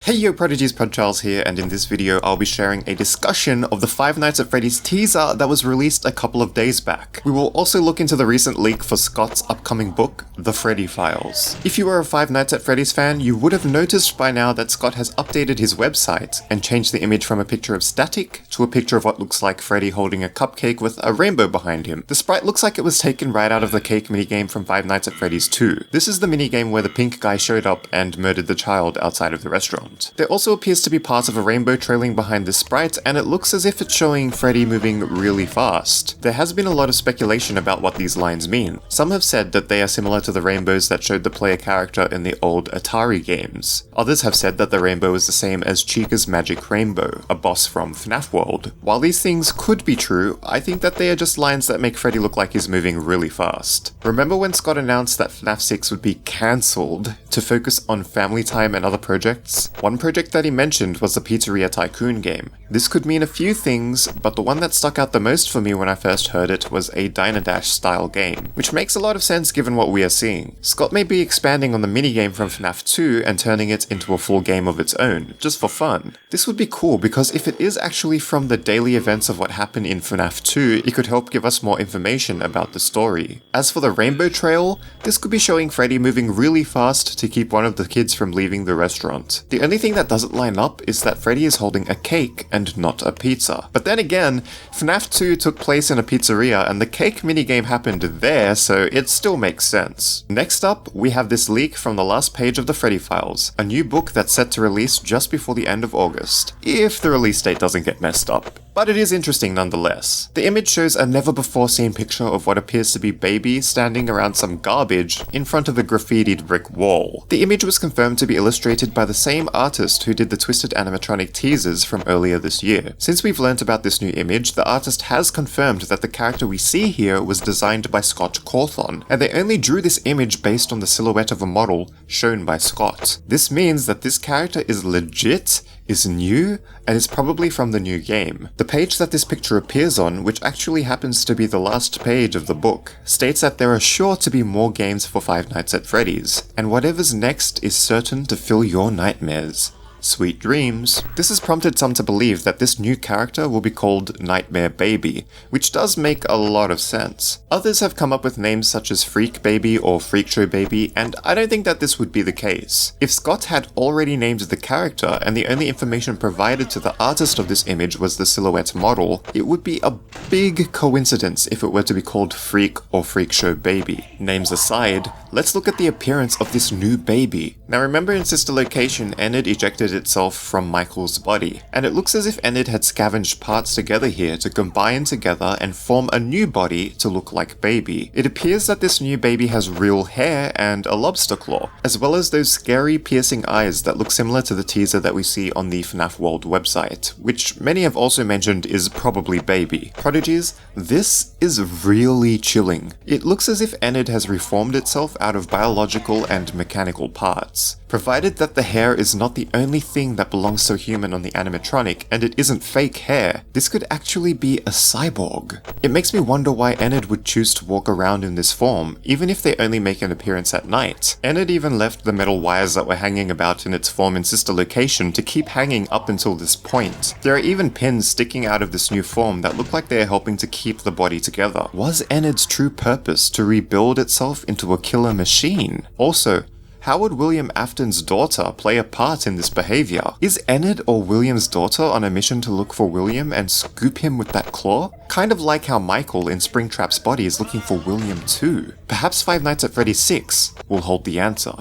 Hey yo prodigies, ProdCharles here, and in this video I'll be sharing a discussion of the Five Nights at Freddy's teaser that was released a couple of days back. We will also look into the recent leak for Scott's upcoming book, The Freddy Files. If you are a Five Nights at Freddy's fan, you would have noticed by now that Scott has updated his website and changed the image from a picture of static to a picture of what looks like Freddy holding a cupcake with a rainbow behind him. The sprite looks like it was taken right out of the cake minigame from Five Nights at Freddy's 2. This is the minigame where the pink guy showed up and murdered the child outside of the restaurant. There also appears to be parts of a rainbow trailing behind this sprite, and it looks as if it's showing Freddy moving really fast. There has been a lot of speculation about what these lines mean. Some have said that they are similar to the rainbows that showed the player character in the old Atari games. Others have said that the rainbow is the same as Chica's Magic Rainbow, a boss from FNAF World. While these things could be true, I think that they are just lines that make Freddy look like he's moving really fast. Remember when Scott announced that FNAF 6 would be cancelled to focus on family time and other projects? One project that he mentioned was the Pizzeria Tycoon game. This could mean a few things, but the one that stuck out the most for me when I first heard it was a Diner Dash style game, which makes a lot of sense given what we are seeing. Scott may be expanding on the minigame from FNAF 2 and turning it into a full game of its own, just for fun. This would be cool because if it is actually from the daily events of what happened in FNAF 2, it could help give us more information about the story. As for the rainbow trail, this could be showing Freddy moving really fast to keep one of the kids from leaving the restaurant. The only thing that doesn't line up is that Freddy is holding a cake and not a pizza. But then again, FNAF 2 took place in a pizzeria and the cake minigame happened there, so it still makes sense. Next up, we have this leak from the last page of the Freddy Files, a new book that's set to release just before the end of August, if the release date doesn't get messed up. But it is interesting nonetheless. The image shows a never-before-seen picture of what appears to be Baby standing around some garbage in front of a graffitied brick wall. The image was confirmed to be illustrated by the same artist who did the twisted animatronic Teasers from earlier this year. Since we've learnt about this new image, the artist has confirmed that the character we see here was designed by Scott Cawthon, and they only drew this image based on the silhouette of a model shown by Scott. This means that this character is legit, is new, and is probably from the new game. The page that this picture appears on, which actually happens to be the last page of the book, states that there are sure to be more games for Five Nights at Freddy's, and whatever's next is certain to fill your nightmares. Sweet dreams. This has prompted some to believe that this new character will be called Nightmare Baby, which does make a lot of sense. Others have come up with names such as Freak Baby or FreakShow Baby, and I don't think that this would be the case. If Scott had already named the character and the only information provided to the artist of this image was the silhouette model, it would be a big coincidence if it were to be called Freak or FreakShow Baby. Names aside, let's look at the appearance of this new baby. Now remember in Sister Location, Enid ejected itself from Michael's body, and it looks as if Enid had scavenged parts together here to combine together and form a new body to look like Baby. It appears that this new baby has real hair and a lobster claw, as well as those scary piercing eyes that look similar to the teaser that we see on the FNAF World website, which many have also mentioned is probably Baby. Prodigies, this is really chilling. It looks as if Enid has reformed itself out of biological and mechanical parts. Provided that the hair is not the only thing that belongs to a human on the animatronic, and it isn't fake hair, this could actually be a cyborg. It makes me wonder why Enid would choose to walk around in this form, even if they only make an appearance at night. Enid even left the metal wires that were hanging about in its form in Sister Location to keep hanging up until this point. There are even pins sticking out of this new form that look like they are helping to keep the body together. Was Enid's true purpose to rebuild itself into a killer machine? Also, how would William Afton's daughter play a part in this behavior? Is Enid or William's daughter on a mission to look for William and scoop him with that claw? Kind of like how Michael in Springtrap's body is looking for William too. Perhaps Five Nights at Freddy's 6 will hold the answer.